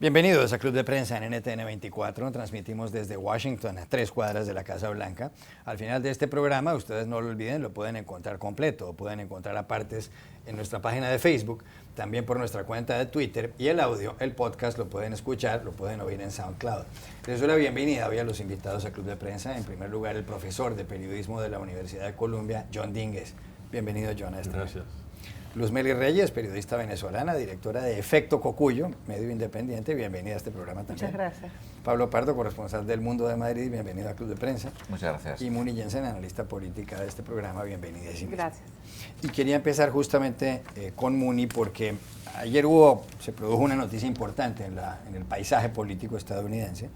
Bienvenidos a Club de Prensa en NTN 24. Transmitimos desde Washington, a 3 cuadras de la Casa Blanca. Al final de este programa, ustedes no lo olviden, lo pueden encontrar completo, o pueden encontrar a partes en nuestra página de Facebook, también por nuestra cuenta de Twitter, y el audio, el podcast, lo pueden escuchar, lo pueden oír en SoundCloud. Les doy la bienvenida hoy a los invitados a Club de Prensa. En primer lugar, el profesor de periodismo de la Universidad de Columbia, John Dínguez. Bienvenido, John. Gracias. Luzmeli Reyes, periodista venezolana, directora de Efecto Cocuyo, medio independiente. Bienvenida a este programa también. Muchas gracias. Pablo Pardo, corresponsal del Mundo de Madrid. Bienvenido a Club de Prensa. Muchas gracias. Y Muni Jensen, analista política de este programa. Bienvenida. Gracias. Y quería empezar justamente con Muni porque ayer se produjo una noticia importante en el paisaje político estadounidense.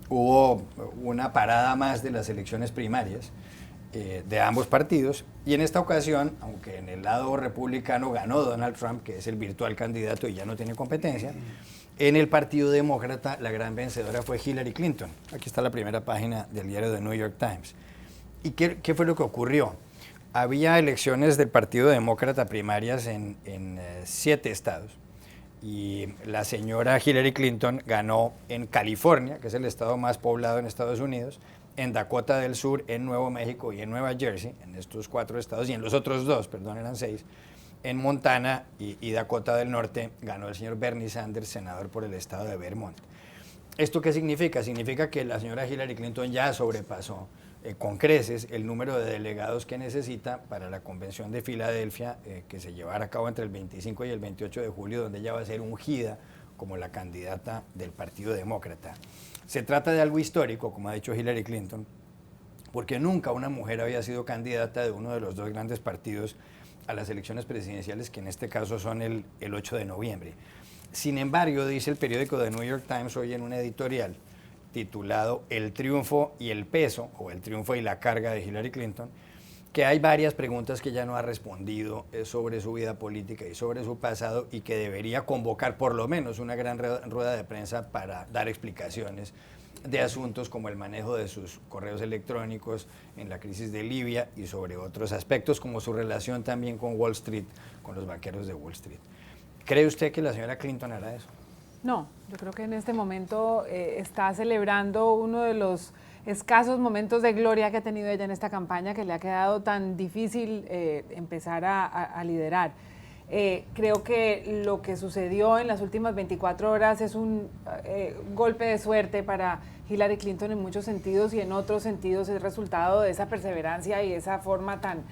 Hubo una parada más de las elecciones primarias de ambos partidos, y en esta ocasión, aunque en el lado republicano ganó Donald Trump, que es el virtual candidato y ya no tiene competencia, en el Partido Demócrata la gran vencedora fue Hillary Clinton. Aquí está la primera página del diario The New York Times. ¿Y qué fue lo que ocurrió? Había elecciones del Partido Demócrata primarias en 7 estados, y la señora Hillary Clinton ganó en California, que es el estado más poblado en Estados Unidos, en Dakota del Sur, en Nuevo México y en Nueva Jersey, en estos 4 estados, y en los otros 2, perdón, eran 6, en Montana y Dakota del Norte, ganó el señor Bernie Sanders, senador por el estado de Vermont. ¿Esto qué significa? Significa que la señora Hillary Clinton ya sobrepasó con creces el número de delegados que necesita para la convención de Filadelfia, que se llevará a cabo entre el 25 y el 28 de julio, donde ella va a ser ungida como la candidata del Partido Demócrata. Se trata de algo histórico, como ha dicho Hillary Clinton, porque nunca una mujer había sido candidata de uno de los 2 grandes partidos a las elecciones presidenciales, que en este caso son el 8 de noviembre. Sin embargo, dice el periódico The New York Times hoy en un editorial titulado El triunfo y el peso, o el triunfo y la carga de Hillary Clinton, que hay varias preguntas que ella no ha respondido sobre su vida política y sobre su pasado, y que debería convocar por lo menos una gran rueda de prensa para dar explicaciones de asuntos como el manejo de sus correos electrónicos en la crisis de Libia y sobre otros aspectos como su relación también con Wall Street, con los banqueros de Wall Street. ¿Cree usted que la señora Clinton hará eso? No, yo creo que en este momento está celebrando uno de los escasos momentos de gloria que ha tenido ella en esta campaña, que le ha quedado tan difícil empezar a liderar. Creo que lo que sucedió en las últimas 24 horas es un golpe de suerte para Hillary Clinton en muchos sentidos, y en otros sentidos es resultado de esa perseverancia y esa forma tan,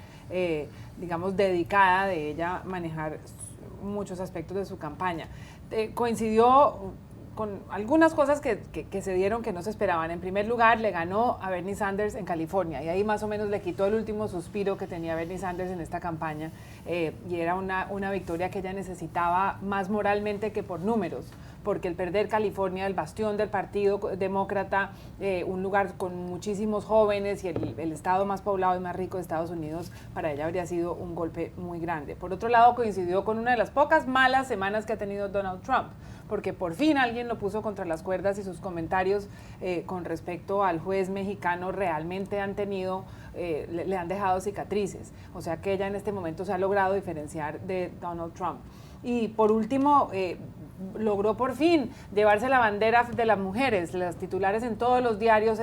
digamos, dedicada de ella manejar muchos aspectos de su campaña. Coincidió con algunas cosas que se dieron que no se esperaban. En primer lugar, le ganó a Bernie Sanders en California, y ahí más o menos le quitó el último suspiro que tenía Bernie Sanders en esta campaña, y era una victoria que ella necesitaba más moralmente que por números, porque el perder California, el bastión del Partido Demócrata, un lugar con muchísimos jóvenes y el estado más poblado y más rico de Estados Unidos, para ella habría sido un golpe muy grande. Por otro lado, coincidió con una de las pocas malas semanas que ha tenido Donald Trump, porque por fin alguien lo puso contra las cuerdas, y sus comentarios con respecto al juez mexicano realmente han tenido, le han dejado cicatrices. O sea que ella en este momento se ha logrado diferenciar de Donald Trump. Y por último, logró por fin llevarse la bandera de las mujeres. Las titulares en todos los diarios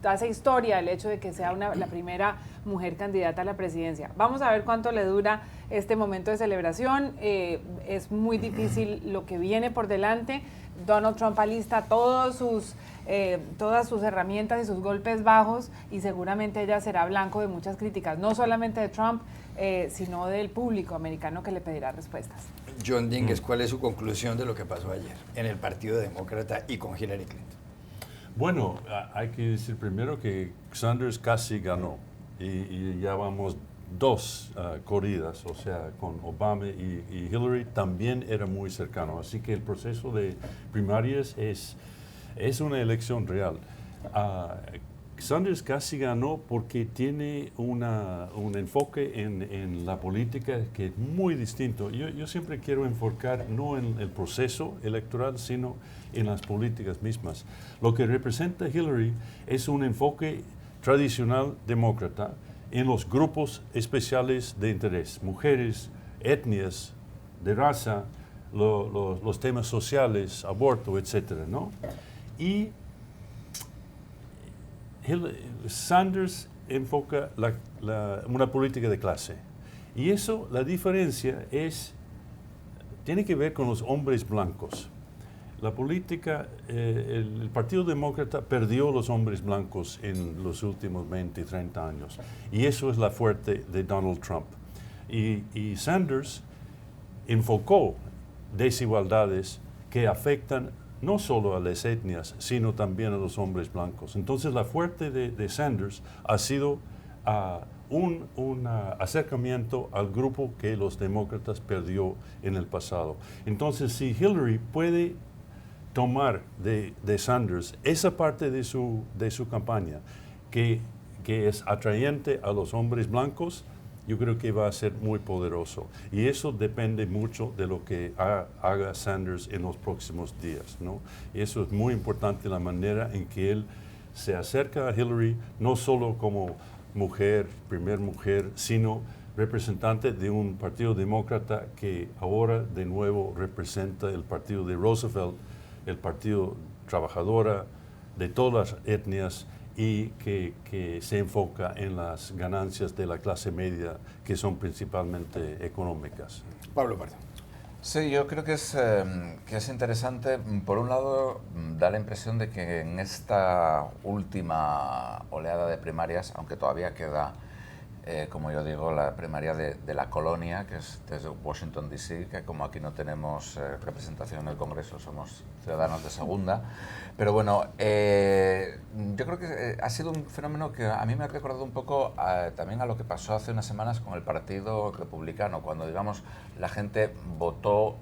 hace historia el hecho de que sea la primera mujer candidata a la presidencia. Vamos a ver cuánto le dura este momento de celebración. Es muy difícil lo que viene por delante. Donald Trump alista todas sus herramientas y sus golpes bajos, y seguramente ella será blanco de muchas críticas, no solamente de Trump, sino del público americano, que le pedirá respuestas. John Dínguez, ¿cuál es su conclusión de lo que pasó ayer en el Partido Demócrata y con Hillary Clinton? Bueno, hay que decir primero que Sanders casi ganó, y ya vamos 2 corridas, o sea, con Obama y Hillary también era muy cercano, así que el proceso de primarias es una elección real. Sanders casi ganó porque tiene un enfoque en la política que es muy distinto. Yo siempre quiero enfocar no en el proceso electoral, sino en las políticas mismas. Lo que representa Hillary es un enfoque tradicional demócrata en los grupos especiales de interés, mujeres, etnias, de raza, los temas sociales, aborto, etcétera, ¿no? Y Sanders enfoca una política de clase. Y eso, la diferencia tiene que ver con los hombres blancos. La política, el Partido Demócrata perdió los hombres blancos en los últimos 20, 30 años. Y eso es la fuerte de Donald Trump. Y Sanders enfocó desigualdades que afectan no solo a las etnias, sino también a los hombres blancos. Entonces, la fuerte de Sanders ha sido un acercamiento al grupo que los demócratas perdió en el pasado. Entonces, si Hillary puede tomar de Sanders esa parte de su campaña que es atrayente a los hombres blancos, yo creo que va a ser muy poderoso. Y eso depende mucho de lo que haga Sanders en los próximos días, ¿no? Y eso es muy importante, la manera en que él se acerca a Hillary, no solo como mujer, primer mujer, sino representante de un partido demócrata que ahora de nuevo representa el partido de Roosevelt, el partido trabajadora de todas las etnias, y que se enfoca en las ganancias de la clase media, que son principalmente económicas. Pablo Pardo. Sí, yo creo que es interesante. Por un lado, da la impresión de que en esta última oleada de primarias, aunque todavía queda, como yo digo, la primaria de la colonia, que es desde Washington, D.C., que como aquí no tenemos representación en el Congreso, somos ciudadanos de segunda. Pero bueno, yo creo que ha sido un fenómeno que a mí me ha recordado un poco también a lo que pasó hace unas semanas con el Partido Republicano, cuando, digamos, la gente votó,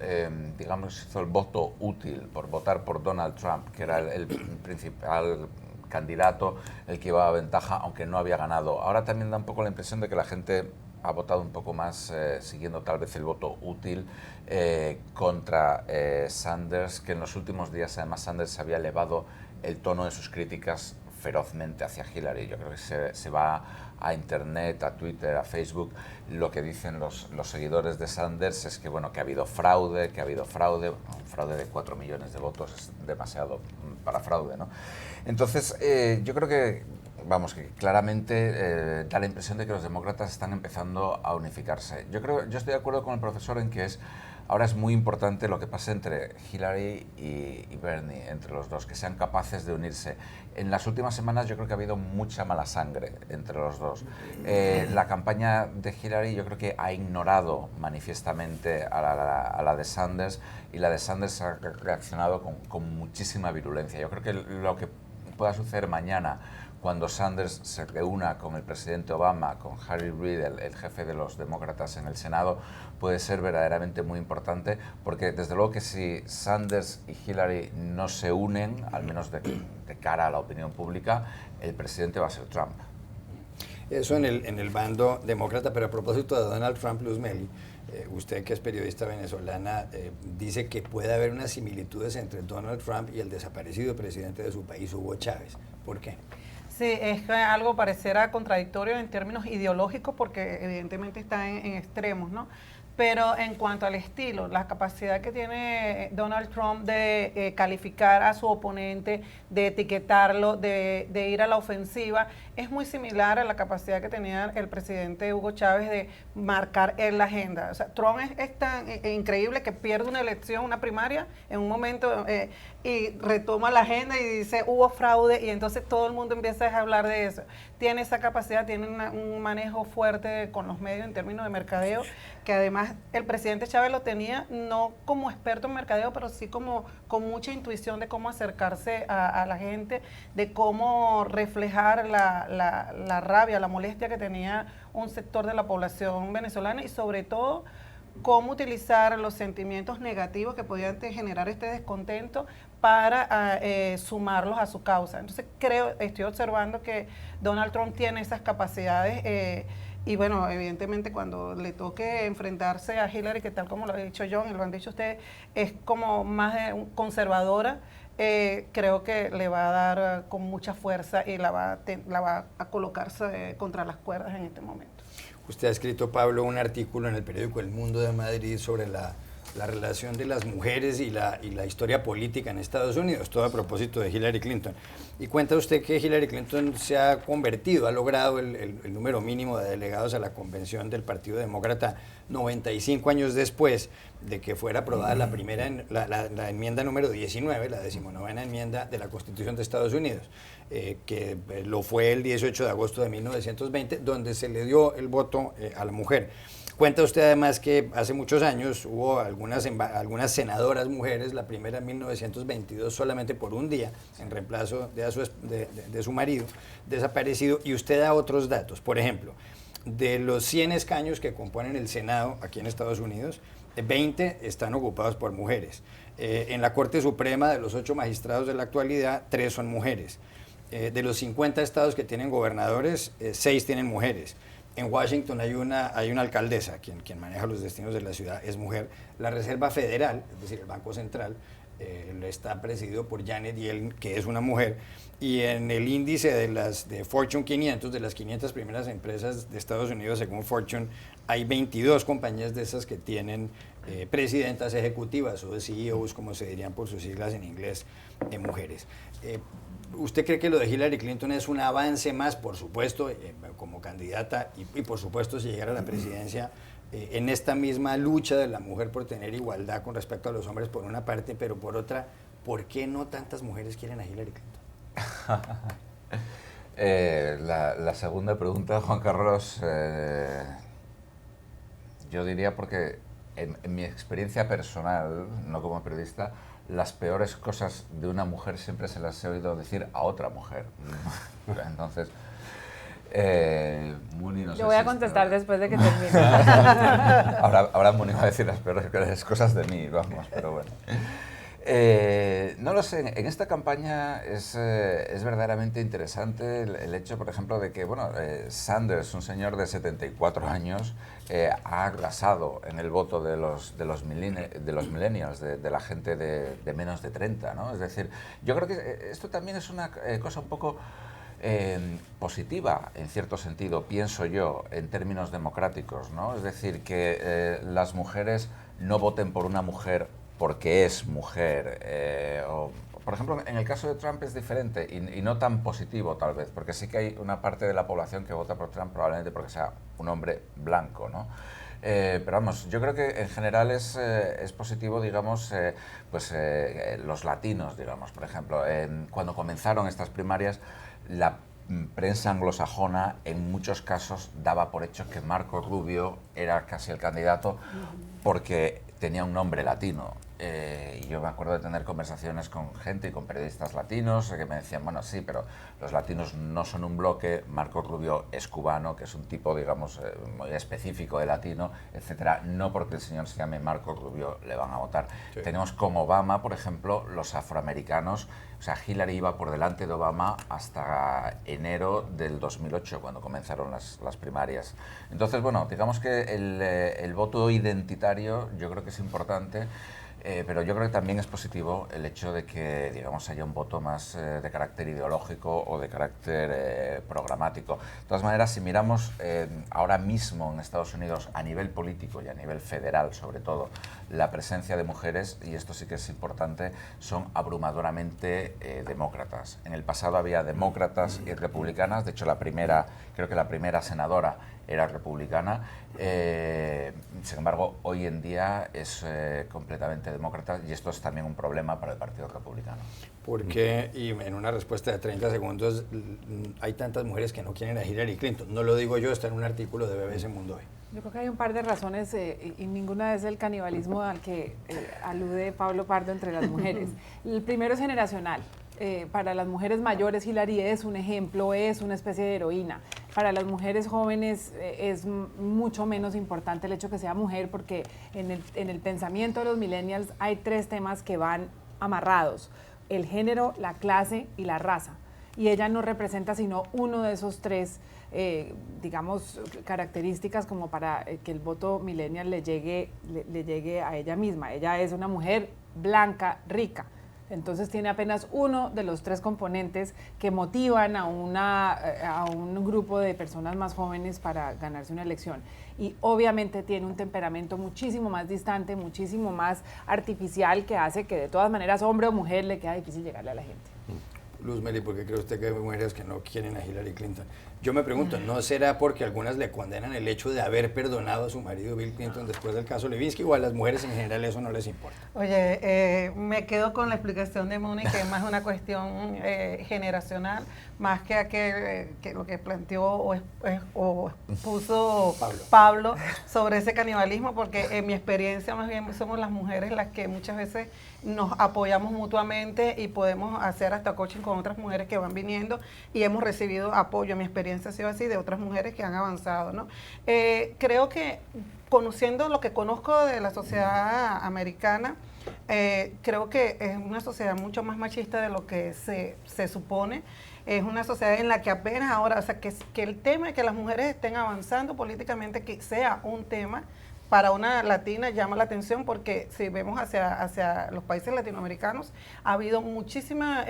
digamos, hizo el voto útil por votar por Donald Trump, que era el principal candidato, el que llevaba ventaja, aunque no había ganado. Ahora también da un poco la impresión de que la gente ha votado un poco más siguiendo tal vez el voto útil contra Sanders, que en los últimos días además Sanders había elevado el tono de sus críticas ferozmente hacia Hillary. Yo creo que se va a Internet, a Twitter, a Facebook, lo que dicen los seguidores de Sanders es que, bueno, que ha habido fraude, un fraude de 4 millones de votos es demasiado para fraude, ¿no? Entonces, yo creo que, vamos, que claramente da la impresión de que los demócratas están empezando a unificarse. Yo estoy de acuerdo con el profesor en que ahora es muy importante lo que pasa entre Hillary y Bernie, entre los dos, que sean capaces de unirse. En las últimas semanas yo creo que ha habido mucha mala sangre entre los dos. La campaña de Hillary yo creo que ha ignorado manifiestamente a la de Sanders, y la de Sanders ha reaccionado con muchísima virulencia. Yo creo que lo que pueda suceder mañana, cuando Sanders se reúna con el presidente Obama, con Harry Reid, el jefe de los demócratas en el Senado, puede ser verdaderamente muy importante, porque desde luego que si Sanders y Hillary no se unen, al menos de cara a la opinión pública, el presidente va a ser Trump. Eso en el bando demócrata, pero a propósito de Donald Trump, Luz Meli, usted que es periodista venezolana, dice que puede haber unas similitudes entre Donald Trump y el desaparecido presidente de su país, Hugo Chávez. ¿Por qué? Sí, es que algo pareciera contradictorio en términos ideológicos, porque evidentemente está en extremos, ¿no? Pero en cuanto al estilo, la capacidad que tiene Donald Trump de calificar a su oponente, de etiquetarlo, de ir a la ofensiva, es muy similar a la capacidad que tenía el presidente Hugo Chávez de marcar en la agenda. O sea, Trump es tan increíble que pierde una elección, una primaria, en un momento y retoma la agenda y dice hubo fraude, y entonces todo el mundo empieza a hablar de eso. Tiene esa capacidad, tiene un manejo fuerte con los medios en términos de mercadeo, que además el presidente Chávez lo tenía no como experto en mercadeo, pero sí como con mucha intuición de cómo acercarse a la gente, de cómo reflejar la rabia, la molestia que tenía un sector de la población venezolana, y sobre todo cómo utilizar los sentimientos negativos que podían generar este descontento para sumarlos a su causa. Entonces estoy observando que Donald Trump tiene esas capacidades y bueno, evidentemente cuando le toque enfrentarse a Hillary, que tal como lo ha dicho John y lo han dicho ustedes, es como más conservadora, creo que le va a dar con mucha fuerza y la va a colocarse contra las cuerdas en este momento. Usted ha escrito, Pablo, un artículo en el periódico El Mundo de Madrid sobre la relación de las mujeres y la historia política en Estados Unidos, todo a propósito de Hillary Clinton. Y cuenta usted que Hillary Clinton se ha convertido, ha logrado el número mínimo de delegados a la convención del Partido Demócrata 95 años después de que fuera aprobada la primera, la enmienda número 19, la 19ª enmienda de la Constitución de Estados Unidos, que lo fue el 18 de agosto de 1920, donde se le dio el voto a la mujer. Cuenta usted además que hace muchos años hubo algunas senadoras mujeres, la primera en 1922 solamente por un día, en reemplazo de su marido desaparecido, y usted da otros datos. Por ejemplo, de los 100 escaños que componen el Senado aquí en Estados Unidos, 20 están ocupados por mujeres. En la Corte Suprema, de los 8 magistrados de la actualidad, 3 son mujeres. De los 50 estados que tienen gobernadores, 6 tienen mujeres. En Washington hay una alcaldesa, quien maneja los destinos de la ciudad, es mujer. La Reserva Federal, es decir, el Banco Central, está presidido por Janet Yellen, que es una mujer. Y en el índice de Fortune 500, de las 500 primeras empresas de Estados Unidos, según Fortune, hay 22 compañías de esas que tienen presidentas ejecutivas o CEOs, como se dirían por sus siglas en inglés, mujeres. ¿Usted cree que lo de Hillary Clinton es un avance más, por supuesto, como candidata y por supuesto si llegara a la presidencia, en esta misma lucha de la mujer por tener igualdad con respecto a los hombres por una parte, pero por otra, ¿por qué no tantas mujeres quieren a Hillary Clinton? La segunda pregunta, Juan Carlos, yo diría porque en mi experiencia personal, no como periodista, las peores cosas de una mujer siempre se las he oído decir a otra mujer. Entonces, Muni no sé. Yo voy a si contestar después de que termine. ahora Muni va a decir las peores cosas de mí, vamos, pero bueno. No lo sé, en esta campaña es verdaderamente interesante el hecho, por ejemplo, de que Sanders, un señor de 74 años, ha arrasado en el voto de los millennials, de la gente de menos de 30, ¿no? Es decir, yo creo que esto también es una cosa un poco positiva, en cierto sentido, pienso yo, en términos democráticos, ¿no? Es decir, que las mujeres no voten por una mujer porque es mujer. Por ejemplo, en el caso de Trump es diferente y no tan positivo tal vez, porque sí que hay una parte de la población que vota por Trump probablemente porque sea un hombre blanco, ¿no? Pero vamos, yo creo que en general es positivo, digamos, los latinos, digamos, por ejemplo, cuando comenzaron estas primarias, la prensa anglosajona en muchos casos daba por hecho que Marco Rubio era casi el candidato porque tenía un nombre latino. Y yo me acuerdo de tener conversaciones con gente y con periodistas latinos que me decían, bueno, sí, pero los latinos no son un bloque, Marco Rubio es cubano, que es un tipo, digamos, muy específico de latino, etcétera. No porque el señor se llame Marco Rubio le van a votar. Sí. Tenemos como Obama, por ejemplo, los afroamericanos. O sea, Hillary iba por delante de Obama hasta enero del 2008, cuando comenzaron las primarias. Entonces, bueno, digamos que el voto identitario yo creo que es importante. Pero yo creo que también es positivo el hecho de que, digamos, haya un voto más de carácter ideológico o de carácter programático. De todas maneras, si miramos ahora mismo en Estados Unidos a nivel político y a nivel federal, sobre todo, la presencia de mujeres, y esto sí que es importante, son abrumadoramente demócratas. En el pasado había demócratas y republicanas, de hecho creo que la primera senadora era republicana, sin embargo, hoy en día es completamente demócrata y esto es también un problema para el Partido Republicano. ¿Por qué, y en una respuesta de 30 segundos, hay tantas mujeres que no quieren a Hillary Clinton? No lo digo yo, está en un artículo de BBC Mundo Hoy. Yo creo que hay un par de razones y ninguna es el canibalismo al que alude Pablo Pardo entre las mujeres. El primero es generacional. Para las mujeres mayores, Hillary es un ejemplo, es una especie de heroína. Para las mujeres jóvenes es mucho menos importante el hecho que sea mujer, porque en el pensamiento de los millennials hay 3 temas que van amarrados: el género, la clase y la raza. Y ella no representa sino uno de esos 3, digamos, características como para que el voto millennial le llegue a ella misma. Ella es una mujer blanca, rica. Entonces tiene apenas uno de los 3 componentes que motivan a un grupo de personas más jóvenes para ganarse una elección. Y obviamente tiene un temperamento muchísimo más distante, muchísimo más artificial, que hace que de todas maneras, hombre o mujer, le queda difícil llegarle a la gente. Luz Meli, ¿por qué cree usted que hay mujeres que no quieren a Hillary Clinton? Yo me pregunto, ¿no será porque algunas le condenan el hecho de haber perdonado a su marido Bill Clinton después del caso Levinsky, o a las mujeres en general eso no les importa? Oye, me quedo con la explicación de Moni, que es más una cuestión generacional, más que lo que planteó o puso Pablo sobre ese canibalismo, porque en mi experiencia más bien somos las mujeres las que muchas veces nos apoyamos mutuamente y podemos hacer hasta coaching con otras mujeres que van viniendo y hemos recibido apoyo. Mi experiencia ha sido así, de otras mujeres que han avanzado, ¿no? Creo que conociendo lo que conozco de la sociedad americana, creo que es una sociedad mucho más machista de lo que se supone. Es una sociedad en la que apenas ahora, o sea, que el tema de que las mujeres estén avanzando políticamente, que sea un tema para una latina, llama la atención, porque si vemos hacia los países latinoamericanos, ha habido muchísima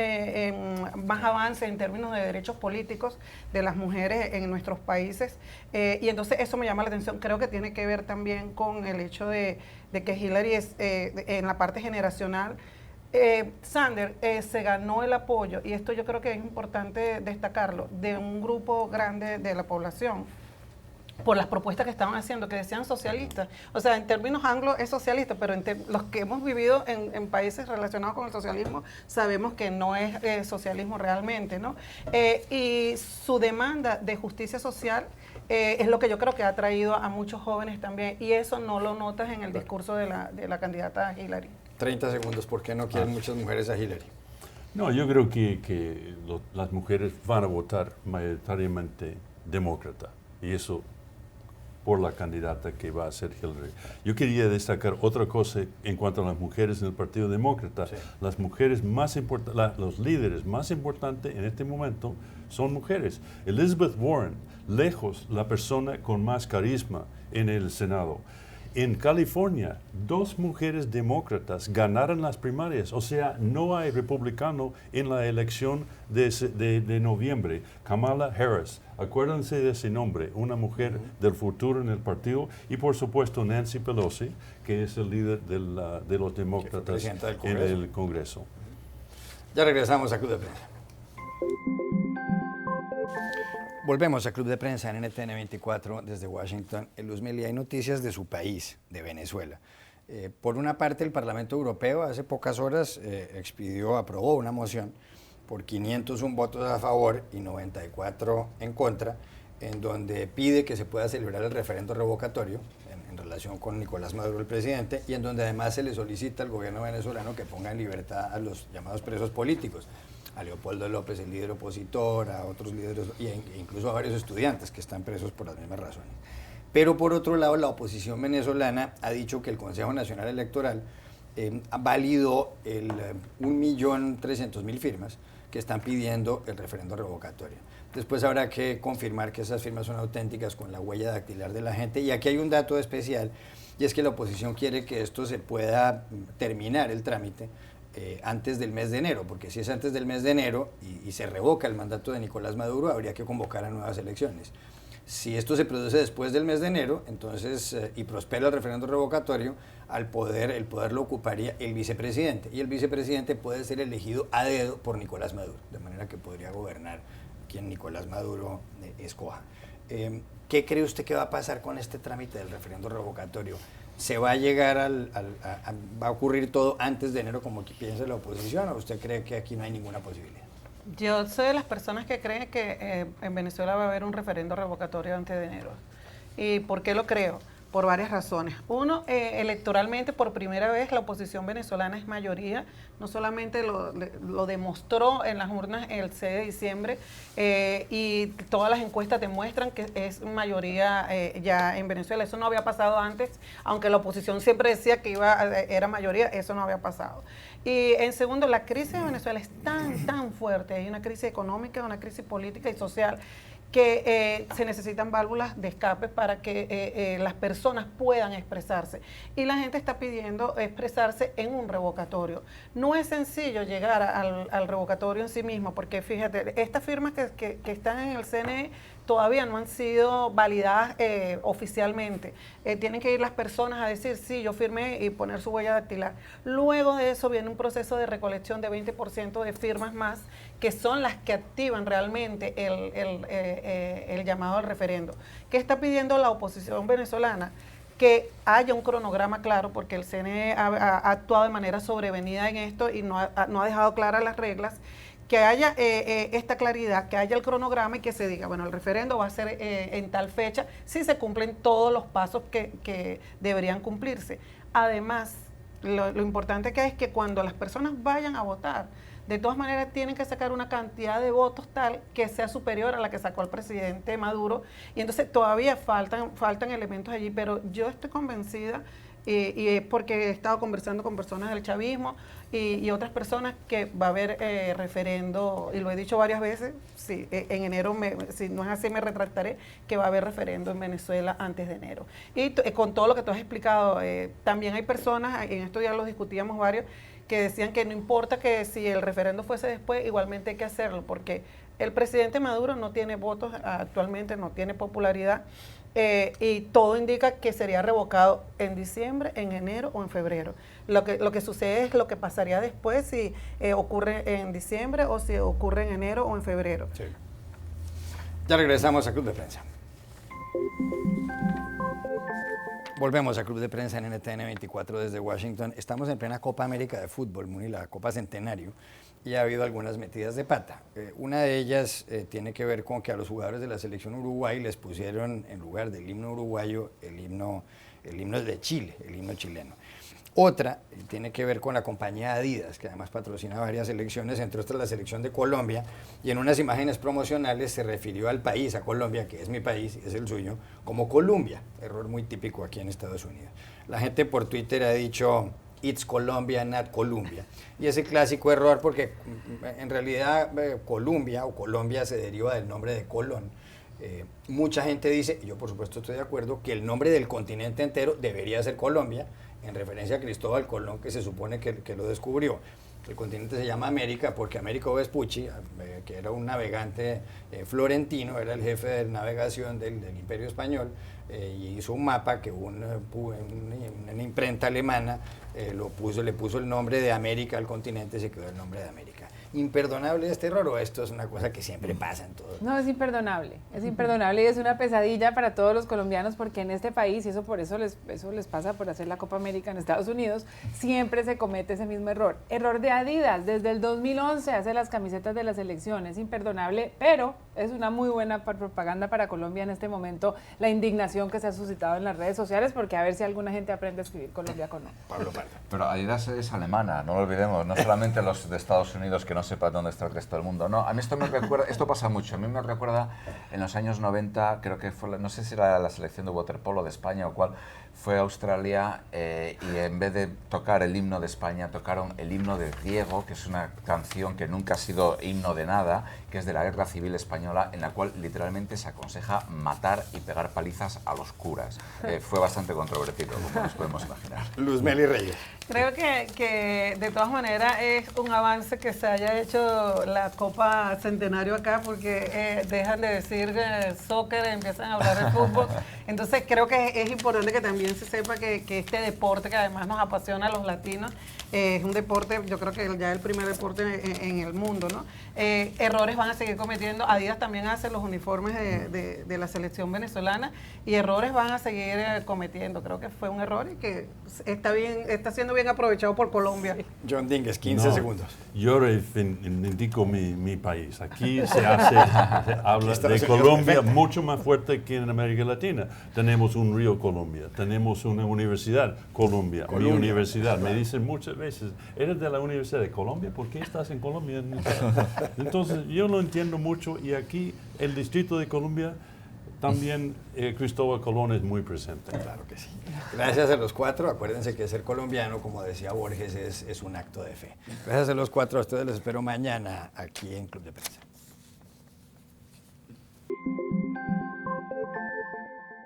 más avance en términos de derechos políticos de las mujeres en nuestros países, y entonces eso me llama la atención. Creo que tiene que ver también con el hecho de que Hillary es en la parte generacional. Sanders se ganó el apoyo, y esto yo creo que es importante destacarlo, de un grupo grande de la población, por las propuestas que estaban haciendo, que decían socialistas. O sea, en términos anglo es socialista, pero los que hemos vivido en países relacionados con el socialismo, sabemos que no es socialismo realmente, ¿no? Y su demanda de justicia social es lo que yo creo que ha traído a muchos jóvenes también, y eso no lo notas en el discurso de la candidata Hillary. 30 segundos, ¿por qué no quieren muchas mujeres a Hillary? No, yo creo que las mujeres van a votar mayoritariamente demócrata, y eso por la candidata que va a ser Hillary. Yo quería destacar otra cosa en cuanto a las mujeres en el Partido Demócrata. Sí. Las mujeres más importantes, los líderes más importantes en este momento son mujeres. Elizabeth Warren, lejos la persona con más carisma en el Senado. En California, 2 mujeres demócratas ganaron las primarias, o sea, no hay republicano en la elección de noviembre. Kamala Harris, acuérdense de ese nombre, una mujer del futuro en el partido, y por supuesto Nancy Pelosi, que es el líder de los demócratas en el Congreso. Ya regresamos a Club de Prensa. Volvemos a Club de Prensa en NTN 24 desde Washington. Luz Meli, hay noticias de su país, de Venezuela. Por una parte, el Parlamento Europeo hace pocas horas aprobó una moción por 501 votos a favor y 94 en contra, en donde pide que se pueda celebrar el referendo revocatorio en relación con Nicolás Maduro, el presidente, y en donde además se le solicita al gobierno venezolano que ponga en libertad a los llamados presos políticos, a Leopoldo López, el líder opositor, a otros líderes e incluso a varios estudiantes que están presos por las mismas razones. Pero por otro lado, la oposición venezolana ha dicho que el Consejo Nacional Electoral validó 1.300.000 firmas que están pidiendo el referendo revocatorio. Después habrá que confirmar que esas firmas son auténticas con la huella dactilar de la gente. Y aquí hay un dato especial, y es que la oposición quiere que esto se pueda terminar el trámite antes del mes de enero, porque si es antes del mes de enero y se revoca el mandato de Nicolás Maduro, habría que convocar a nuevas elecciones. Si esto se produce después del mes de enero, entonces, y prospera el referendo revocatorio, el poder lo ocuparía el vicepresidente, y el vicepresidente puede ser elegido a dedo por Nicolás Maduro, de manera que podría gobernar quien Nicolás Maduro escoja. ¿Qué cree usted que va a pasar con este trámite del referendo revocatorio? ¿Se va a llegar va a ocurrir todo antes de enero como piensa la oposición, o usted cree que aquí no hay ninguna posibilidad? Yo soy de las personas que creen que en Venezuela va a haber un referendo revocatorio antes de enero. ¿Y por qué lo creo? Por varias razones. Uno, electoralmente por primera vez la oposición venezolana es mayoría, no solamente lo demostró en las urnas el 6 de diciembre y todas las encuestas demuestran que es mayoría ya en Venezuela. Eso no había pasado antes, aunque la oposición siempre decía que era mayoría, eso no había pasado. Y en segundo, la crisis de Venezuela es tan fuerte, hay una crisis económica, una crisis política y social, que se necesitan válvulas de escape para que las personas puedan expresarse. Y la gente está pidiendo expresarse en un revocatorio. No es sencillo llegar al revocatorio en sí mismo, porque fíjate, estas firmas que están en el CNE todavía no han sido validadas oficialmente. Tienen que ir las personas a decir, sí, yo firmé y poner su huella dactilar. Luego de eso viene un proceso de recolección de 20% de firmas más, que son las que activan realmente el llamado al referendo. ¿Qué está pidiendo la oposición venezolana? Que haya un cronograma claro, porque el CNE ha actuado de manera sobrevenida en esto y no ha dejado claras las reglas, que haya esta claridad, que haya el cronograma y que se diga, bueno, el referendo va a ser en tal fecha, si se cumplen todos los pasos que deberían cumplirse. Además, lo importante que es que cuando las personas vayan a votar, de todas maneras tienen que sacar una cantidad de votos tal que sea superior a la que sacó el presidente Maduro, y entonces todavía faltan elementos allí, pero yo estoy convencida, y es porque he estado conversando con personas del chavismo y otras personas, que va a haber referendo, y lo he dicho varias veces, sí, en enero, si no es así me retractaré, que va a haber referendo en Venezuela antes de enero. Y con todo lo que tú has explicado, también hay personas, en esto ya lo discutíamos varios, que decían que no importa que si el referendo fuese después, igualmente hay que hacerlo, porque el presidente Maduro no tiene votos actualmente, no tiene popularidad, y todo indica que sería revocado en diciembre, en enero o en febrero. Lo que sucede es lo que pasaría después, si ocurre en diciembre o si ocurre en enero o en febrero. Sí. Ya regresamos a Club de Prensa. Volvemos a Club de Prensa en NTN 24 desde Washington. Estamos en plena Copa América de Fútbol, Muni, la Copa Centenario, y ha habido algunas metidas de pata. Una de ellas tiene que ver con que a los jugadores de la selección Uruguay les pusieron, en lugar del himno uruguayo, el himno de Chile, el himno chileno. Otra tiene que ver con la compañía Adidas, que además patrocina varias selecciones, entre otras la selección de Colombia, y en unas imágenes promocionales se refirió al país, a Colombia, que es mi país y es el suyo, como Columbia, error muy típico aquí en Estados Unidos. La gente por Twitter ha dicho, it's Colombia, not Columbia, y ese clásico error porque en realidad Columbia o Colombia se deriva del nombre de Colón. Mucha gente dice, y yo por supuesto estoy de acuerdo, que el nombre del continente entero debería ser Colombia, en referencia a Cristóbal Colón, que se supone que lo descubrió. El continente se llama América porque Américo Vespucci, que era un navegante florentino, era el jefe de navegación del Imperio Español, y hizo un mapa que una imprenta alemana le puso el nombre de América al continente, y se quedó el nombre de América. ¿Imperdonable este error o esto es una cosa que siempre pasa en todo? No, es imperdonable y es una pesadilla para todos los colombianos, porque en este país, y eso les pasa por hacer la Copa América en Estados Unidos, siempre se comete ese mismo error. Error de Adidas, desde el 2011 hace las camisetas de la selección, es imperdonable, pero es una muy buena propaganda para Colombia en este momento, la indignación que se ha suscitado en las redes sociales, porque a ver si alguna gente aprende a escribir Colombia con no. Pablo Pardo. Pero Adidas es alemana, no lo olvidemos, no solamente los de Estados Unidos que no sepan dónde está el resto del mundo. No, a mí esto me recuerda, esto pasa mucho, a mí me recuerda en los años 90, creo que fue, no sé si era la selección de waterpolo de España o cuál, fue a Australia y en vez de tocar el himno de España, tocaron el himno de Diego, que es una canción que nunca ha sido himno de nada, que es de la Guerra Civil Española, en la cual literalmente se aconseja matar y pegar palizas a los curas. Fue bastante controvertido, como nos podemos imaginar. Luz Meli Reyes. Creo que de todas maneras es un avance que se haya hecho la Copa Centenario acá, porque dejan de decir soccer, empiezan a hablar de fútbol. Entonces creo que es importante que también se sepa que este deporte, que además nos apasiona a los latinos, es un deporte, yo creo que ya es el primer deporte en el mundo, ¿no? Errores van a seguir cometiendo. Adidas también hace los uniformes de la selección venezolana, y errores van a seguir cometiendo. Creo que fue un error y que está siendo bien aprovechado por Colombia. John Dingues, 15 segundos. Yo reivindico mi país. Aquí se habla de Colombia mucho más fuerte que en América Latina. Tenemos un río Colombia, tenemos una universidad Colombia. Mi universidad, me dicen muchas veces, ¿eres de la Universidad de Colombia? ¿Por qué estás en Colombia? Entonces, yo lo entiendo mucho, y aquí el Distrito de Colombia también Cristóbal Colón es muy presente. Claro que sí. Gracias a los cuatro. Acuérdense que ser colombiano, como decía Borges, es un acto de fe. Gracias a los cuatro. A ustedes les espero mañana aquí en Club de Prensa.